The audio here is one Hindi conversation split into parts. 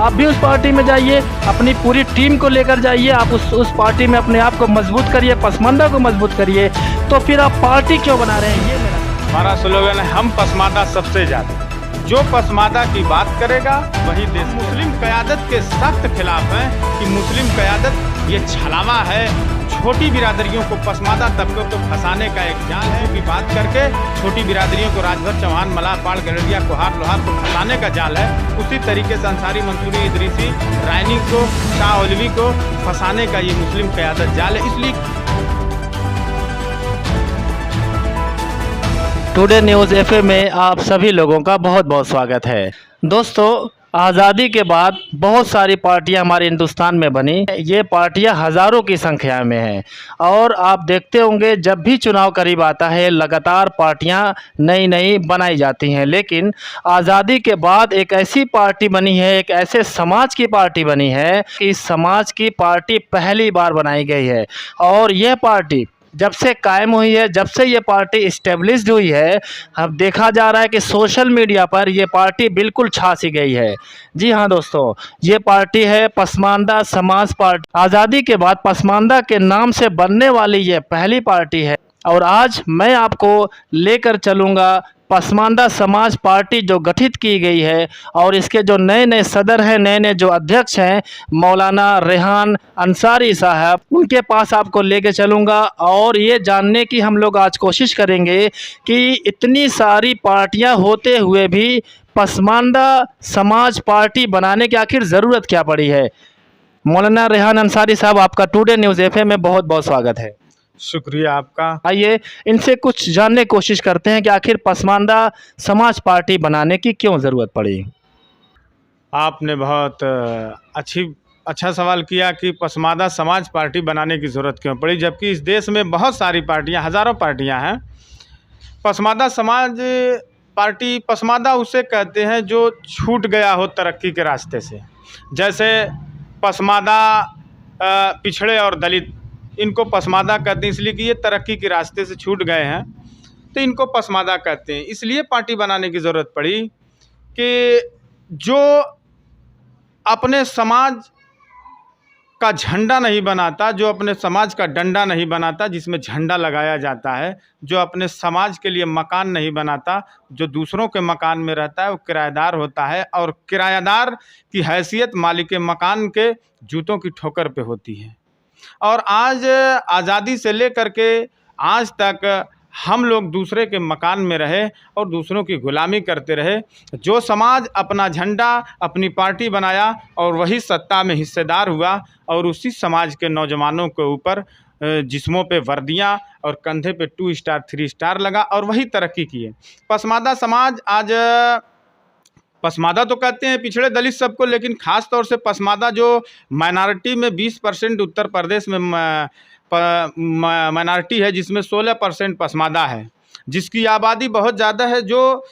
आप भी उस पार्टी में जाइए, अपनी पूरी टीम को लेकर जाइए, आप उस पार्टी में अपने आप को मजबूत करिए, पसमानदा को मजबूत करिए। तो फिर आप पार्टी क्यों बना रहे हैं? ये मेरा हमारा स्लोगन है, हम पसमानदा सबसे ज़्यादा। जो पसमानदा की बात करेगा वही देश। मुस्लिम क़यादत के सख्त खिलाफ हैं कि मुस्लिम क़यादत ये छलावा है, छोटी बिरादरियों को, पसमानदा तबकों को फंसाने का एक जाल है की बात करके छोटी बिरादरियों को, राजभर, चौहान, मलाह, पाड़, गरड़िया, कोहार, लोहार को फंसाने का जाल है। उसी तरीके से अंसारी, मंसूरी, इदरीसी, रायनी को, शाह औलवी को फंसाने का ये मुस्लिम क़यादत जाल है। इसलिए टुडे न्यूज़ एफएम में आप सभी लोगों का बहुत बहुत स्वागत है। दोस्तों, आज़ादी के बाद बहुत सारी पार्टियां हमारे हिंदुस्तान में बनी। ये पार्टियां हज़ारों की संख्या में हैं और आप देखते होंगे जब भी चुनाव करीब आता है लगातार पार्टियां नई नई बनाई जाती हैं। लेकिन आज़ादी के बाद एक ऐसी पार्टी बनी है, एक ऐसे समाज की पार्टी बनी है कि इस समाज की पार्टी पहली बार बनाई गई है। और यह पार्टी जब से कायम हुई है, जब से ये पार्टी इस्टेब्लिश्ड हुई है, अब देखा जा रहा है कि सोशल मीडिया पर ये पार्टी बिल्कुल छा सी गई है। जी हाँ दोस्तों, ये पार्टी है पसमानदा समाज पार्टी। आज़ादी के बाद पसमानदा के नाम से बनने वाली ये पहली पार्टी है और आज मैं आपको लेकर चलूँगा पसमानदा समाज पार्टी जो गठित की गई है और इसके जो नए नए सदर हैं, नए नए जो अध्यक्ष हैं, मौलाना रेहान अंसारी साहब, उनके पास आपको लेके चलूँगा और ये जानने की हम लोग आज कोशिश करेंगे कि इतनी सारी पार्टियां होते हुए भी पसमानदा समाज पार्टी बनाने की आखिर ज़रूरत क्या पड़ी है। मौलाना रेहान अंसारी साहब, आपका टुडे न्यूज़ एफएम में बहुत बहुत स्वागत है। शुक्रिया आपका। आइए इनसे कुछ जानने की कोशिश करते हैं कि आखिर पसमानदा समाज पार्टी बनाने की क्यों ज़रूरत पड़ी। आपने बहुत अच्छा सवाल किया कि पसमानदा समाज पार्टी बनाने की ज़रूरत क्यों पड़ी, जबकि इस देश में बहुत सारी पार्टियां, हज़ारों पार्टियां हैं। पसमानदा समाज पार्टी, पसमानदा उसे कहते हैं जो छूट गया हो तरक्की के रास्ते से। जैसे पसमानदा पिछड़े और दलित, इनको पसमानदा कहते हैं इसलिए कि ये तरक्की के रास्ते से छूट गए हैं, तो इनको पसमानदा कहते हैं। इसलिए पार्टी बनाने की ज़रूरत पड़ी कि जो अपने समाज का झंडा नहीं बनाता, जो अपने समाज का डंडा नहीं बनाता जिसमें झंडा लगाया जाता है, जो अपने समाज के लिए मकान नहीं बनाता, जो दूसरों के मकान में रहता है, वो किराएदार होता है और किराएदार की हैसियत मालिक मकान के जूतों की ठोकर पे होती है। और आज आज़ादी से लेकर के आज तक हम लोग दूसरे के मकान में रहे और दूसरों की गुलामी करते रहे। जो समाज अपना झंडा, अपनी पार्टी बनाया और वही सत्ता में हिस्सेदार हुआ और उसी समाज के नौजवानों के ऊपर जिस्मों पे वर्दियाँ और कंधे पे 2 स्टार 3 स्टार लगा और वही तरक्की किए। पसमानदा समाज आज, पसमानदा तो कहते हैं पिछड़े दलित सबको, लेकिन ख़ास तौर से पसमानदा जो माइनॉरिटी में 20% उत्तर प्रदेश में माइनॉरिटी है, जिसमें 16% पसमानदा है, जिसकी आबादी बहुत ज़्यादा है, जो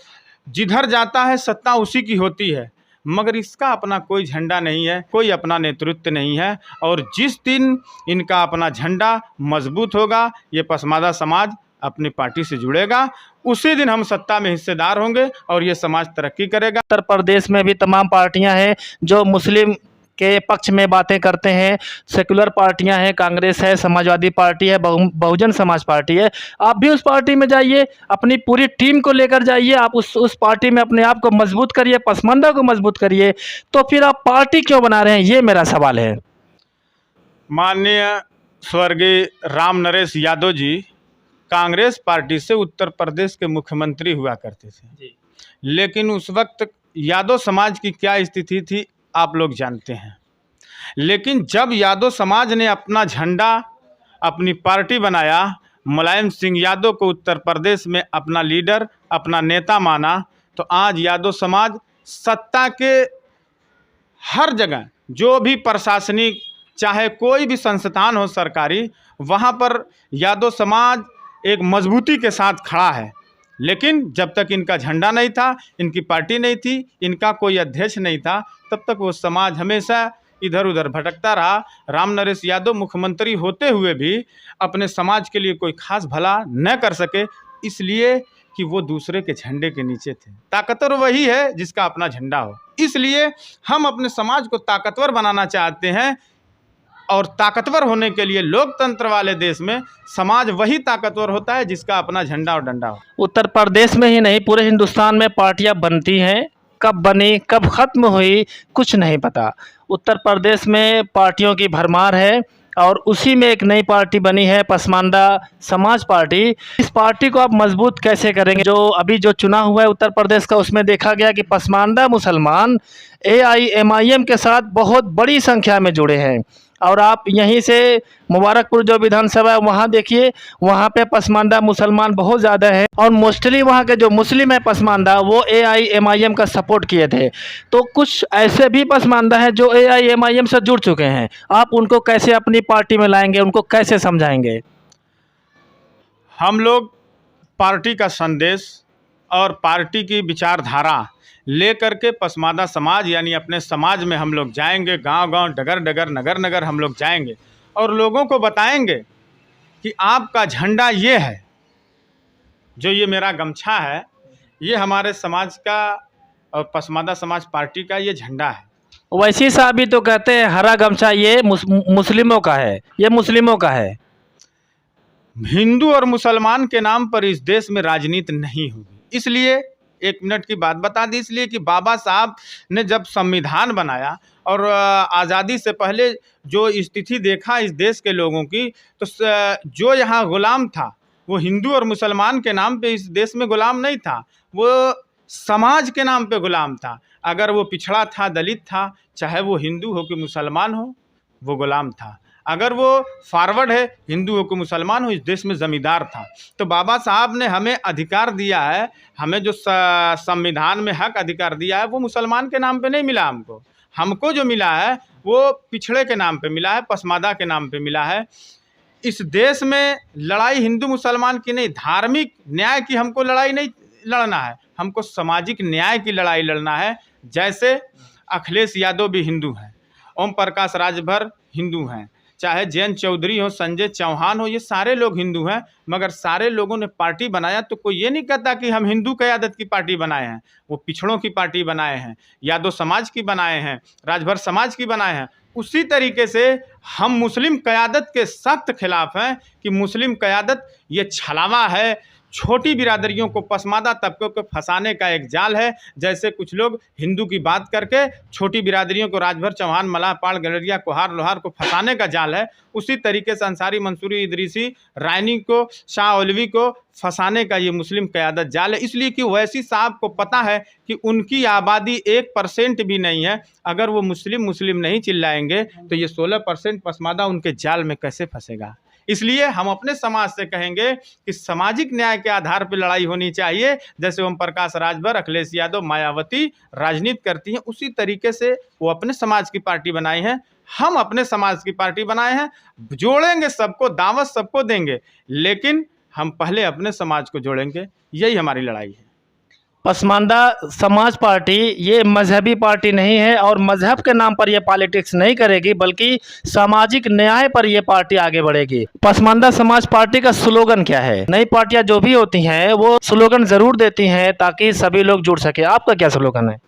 जिधर जाता है सत्ता उसी की होती है, मगर इसका अपना कोई झंडा नहीं है, कोई अपना नेतृत्व नहीं है। और जिस दिन इनका अपना झंडा मजबूत होगा, ये पसमानदा समाज अपनी पार्टी से जुड़ेगा, उसी दिन हम सत्ता में हिस्सेदार होंगे और ये समाज तरक्की करेगा। उत्तर प्रदेश में भी तमाम पार्टियां हैं जो मुस्लिम के पक्ष में बातें करते हैं। सेकुलर पार्टियां हैं, कांग्रेस है, समाजवादी पार्टी है, बहुजन समाज पार्टी है। आप भी उस पार्टी में जाइए, अपनी पूरी टीम को लेकर जाइए, आप उस पार्टी में अपने आप को मजबूत करिए, पसमानदा को मजबूत करिए। तो फिर आप पार्टी क्यों बना रहे हैं, ये मेरा सवाल है। माननीय स्वर्गीय राम नरेश यादव जी कांग्रेस पार्टी से उत्तर प्रदेश के मुख्यमंत्री हुआ करते थे, लेकिन उस वक्त यादव समाज की क्या स्थिति थी आप लोग जानते हैं। लेकिन जब यादव समाज ने अपना झंडा, अपनी पार्टी बनाया, मुलायम सिंह यादव को उत्तर प्रदेश में अपना लीडर, अपना नेता माना, तो आज यादव समाज सत्ता के हर जगह, जो भी प्रशासनिक चाहे कोई भी संस्थान हो सरकारी, वहाँ पर यादव समाज एक मजबूती के साथ खड़ा है। लेकिन जब तक इनका झंडा नहीं था, इनकी पार्टी नहीं थी, इनका कोई अध्यक्ष नहीं था, तब तक वो समाज हमेशा इधर उधर भटकता रहा। राम नरेश यादव मुख्यमंत्री होते हुए भी अपने समाज के लिए कोई खास भला न कर सके, इसलिए कि वो दूसरे के झंडे के नीचे थे। ताकतवर वही है जिसका अपना झंडा हो। इसलिए हम अपने समाज को ताकतवर बनाना चाहते हैं, और ताकतवर होने के लिए लोकतंत्र वाले देश में समाज वही ताकतवर होता है जिसका अपना झंडा और डंडा हो। उत्तर प्रदेश में ही नहीं, पूरे हिंदुस्तान में पार्टियां बनती हैं, कब बनी कब ख़त्म हुई कुछ नहीं पता। उत्तर प्रदेश में पार्टियों की भरमार है और उसी में एक नई पार्टी बनी है पसमानदा समाज पार्टी। इस पार्टी को आप मजबूत कैसे करेंगे? जो अभी जो चुनाव हुआ है उत्तर प्रदेश का, उसमें देखा गया कि पसमानदा मुसलमान AIMIM के साथ बहुत बड़ी संख्या में जुड़े हैं। और आप यहीं से मुबारकपुर जो विधानसभा है वहाँ देखिए, वहाँ पे पसमानदा मुसलमान बहुत ज़्यादा है और मोस्टली वहाँ के जो मुस्लिम है पसमानदा वो AIMIM का सपोर्ट किए थे। तो कुछ ऐसे भी पसमानदा हैं जो AIMIM से जुड़ चुके हैं, आप उनको कैसे अपनी पार्टी में लाएंगे, उनको कैसे समझाएंगे? हम लोग पार्टी का संदेश और पार्टी की विचारधारा लेकर के पसमानदा समाज यानी अपने समाज में हम लोग जाएंगे, गांव-गांव, डगर-डगर, नगर-नगर हम लोग जाएंगे और लोगों को बताएंगे कि आपका झंडा ये है, जो ये मेरा गमछा है, ये हमारे समाज का और पसमानदा समाज पार्टी का ये झंडा है। वैसी साहब भी तो कहते हैं हरा गमछा ये मुस्लिमों का है, ये मुस्लिमों का है। हिंदू और मुसलमान के नाम पर इस देश में राजनीति नहीं होगी। इसलिए एक मिनट की बात बता दी, इसलिए कि बाबा साहब ने जब संविधान बनाया और आज़ादी से पहले जो स्थिति देखा इस देश के लोगों की, तो जो यहाँ गुलाम था वो हिंदू और मुसलमान के नाम पे इस देश में गुलाम नहीं था, वो समाज के नाम पे गुलाम था। अगर वो पिछड़ा था, दलित था, चाहे वो हिंदू हो कि मुसलमान हो, वो गुलाम था। अगर वो फॉरवर्ड है, हिंदू हो कि मुसलमान हो, इस देश में ज़मींदार था। तो बाबा साहब ने हमें अधिकार दिया है, हमें जो संविधान में हक अधिकार दिया है वो मुसलमान के नाम पे नहीं मिला। हमको जो मिला है वो पिछड़े के नाम पे मिला है, पसमानदा के नाम पे मिला है। इस देश में लड़ाई हिंदू मुसलमान की नहीं, धार्मिक न्याय की हमको लड़ाई नहीं लड़ना है, हमको सामाजिक न्याय की लड़ाई लड़ना है। जैसे अखिलेश यादव भी हिंदू हैं, ओम प्रकाश राजभर हिंदू हैं, चाहे जयंत चौधरी हो, संजय चौहान हो, ये सारे लोग हिंदू हैं। मगर सारे लोगों ने पार्टी बनाया तो कोई ये नहीं कहता कि हम हिंदू क़यादत की पार्टी बनाए हैं, वो पिछड़ों की पार्टी बनाए हैं, यादव समाज की बनाए हैं, राजभर समाज की बनाए हैं। उसी तरीके से हम मुस्लिम क़यादत के सख्त खिलाफ हैं कि मुस्लिम क़यादत ये छलावा है, छोटी बिरादरियों को, पसमानदा तबकों को फंसाने का एक जाल है। जैसे कुछ लोग हिंदू की बात करके छोटी बिरादरियों को, राजभर, चौहान, मल्लाह, पाल, गलरिया, कोहार, लोहार को फंसाने का जाल है। उसी तरीके से अंसारी, मंसूरी, इदरीसी, रायनी को, शाह औलवी को फंसाने का ये मुस्लिम क़यादत जाल है। इसलिए कि वैसी साहब को पता है कि उनकी आबादी 1% भी नहीं है। अगर वो मुस्लिम नहीं चिल्लाएंगे तो ये 16% पसमानदा उनके जाल में कैसे फंसेगा। इसलिए हम अपने समाज से कहेंगे कि सामाजिक न्याय के आधार पर लड़ाई होनी चाहिए। जैसे ओम प्रकाश राजभर, अखिलेश यादव, मायावती राजनीति करती हैं, उसी तरीके से वो अपने समाज की पार्टी बनाई है, हम अपने समाज की पार्टी बनाए हैं। जोड़ेंगे सबको, दावत सबको देंगे, लेकिन हम पहले अपने समाज को जोड़ेंगे। यही हमारी लड़ाई है। पसमानदा समाज पार्टी ये मजहबी पार्टी नहीं है और मजहब के नाम पर ये पॉलिटिक्स नहीं करेगी, बल्कि सामाजिक न्याय पर ये पार्टी आगे बढ़ेगी। पसमानदा समाज पार्टी का स्लोगन क्या है? नई पार्टियां जो भी होती हैं वो स्लोगन ज़रूर देती हैं ताकि सभी लोग जुड़ सके। आपका क्या स्लोगन है?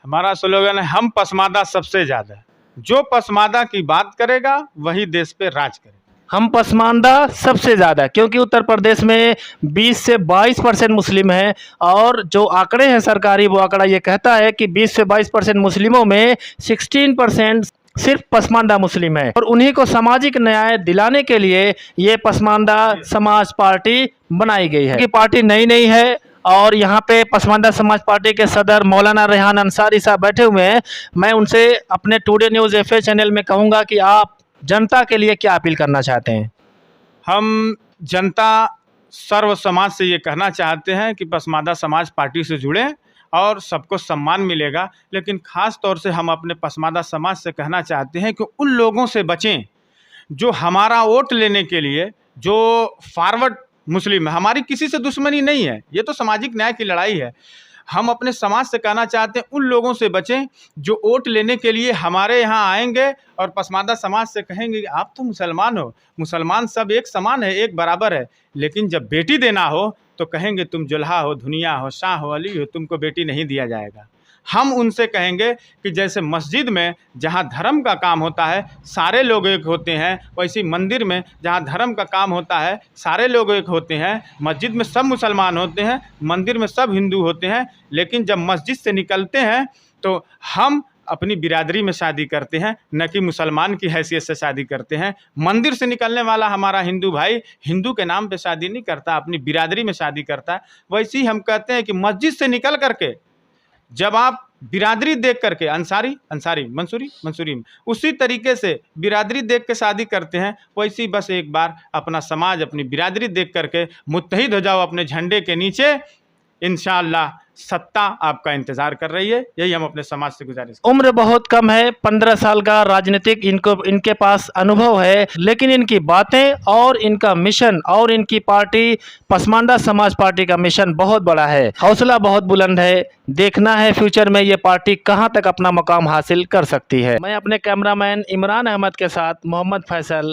हमारा स्लोगन है, हम पसमानदा सबसे ज़्यादा, जो पसमानदा की बात करेगा वही देश पे राज करेगा। हम पसमानदा सबसे ज़्यादा, क्योंकि उत्तर प्रदेश में 20 से 22% मुस्लिम हैं और जो आंकड़े हैं सरकारी, वो आंकड़ा ये कहता है कि 20 से 22% मुस्लिमों में 16% सिर्फ पसमानदा मुस्लिम है और उन्हीं को सामाजिक न्याय दिलाने के लिए ये पसमानदा समाज पार्टी बनाई गई है। कि पार्टी नई है और यहाँ पे पसमानदा समाज पार्टी के सदर मौलाना रेहान अंसारी साहब बैठे हुए हैं। मैं उनसे अपने टुडे न्यूज़ FA चैनल में कहूँगा कि आप जनता के लिए क्या अपील करना चाहते हैं? हम जनता सर्व समाज से ये कहना चाहते हैं कि पसमानदा समाज पार्टी से जुड़ें और सबको सम्मान मिलेगा। लेकिन ख़ास तौर से हम अपने पसमानदा समाज से कहना चाहते हैं कि उन लोगों से बचें जो हमारा वोट लेने के लिए, जो फॉरवर्ड मुस्लिम है। हमारी किसी से दुश्मनी नहीं है, ये तो सामाजिक न्याय की लड़ाई है। हम अपने समाज से कहना चाहते हैं उन लोगों से बचें जो वोट लेने के लिए हमारे यहाँ आएंगे और पसमानदा समाज से कहेंगे कि आप तो मुसलमान हो, मुसलमान सब एक समान है, एक बराबर है, लेकिन जब बेटी देना हो तो कहेंगे तुम जुल्हा हो, धुनिया हो, शाह हो, अली हो, तुमको बेटी नहीं दिया जाएगा। हम उनसे कहेंगे कि जैसे मस्जिद में जहाँ धर्म का काम होता है सारे लोग एक होते हैं, वैसे मंदिर में जहाँ धर्म का काम होता है सारे लोग एक होते हैं। मस्जिद में सब मुसलमान होते हैं, मंदिर में सब हिंदू होते हैं, लेकिन जब मस्जिद से निकलते हैं तो हम अपनी बिरादरी में शादी करते हैं, न कि मुसलमान की हैसियत से शादी करते हैं। मंदिर से निकलने वाला हमारा हिंदू भाई हिंदू के नाम पे शादी नहीं करता, अपनी बिरादरी में शादी करता है। वैसे ही हम कहते हैं कि मस्जिद से निकल करके जब आप बिरादरी देख करके अंसारी अंसारी मंसूरी मंसूरी में उसी तरीके से बिरादरी देख के शादी करते हैं, वैसे ही बस एक बार अपना समाज अपनी बिरादरी देख करके मुत्तहिद हो जाओ अपने झंडे के नीचे। इंशाअल्लाह सत्ता आपका इंतजार कर रही है। यही हम अपने समाज से गुजारिश करते हैं। उम्र बहुत कम है, 15 साल का राजनीतिक इनके पास अनुभव है, लेकिन इनकी बातें और इनका मिशन और इनकी पार्टी पसमानदा समाज पार्टी का मिशन बहुत बड़ा है। हौसला बहुत बुलंद है। देखना है फ्यूचर में ये पार्टी कहां तक अपना मुकाम हासिल कर सकती है। मैं अपने कैमरामैन इमरान अहमद के साथ मोहम्मद फैसल।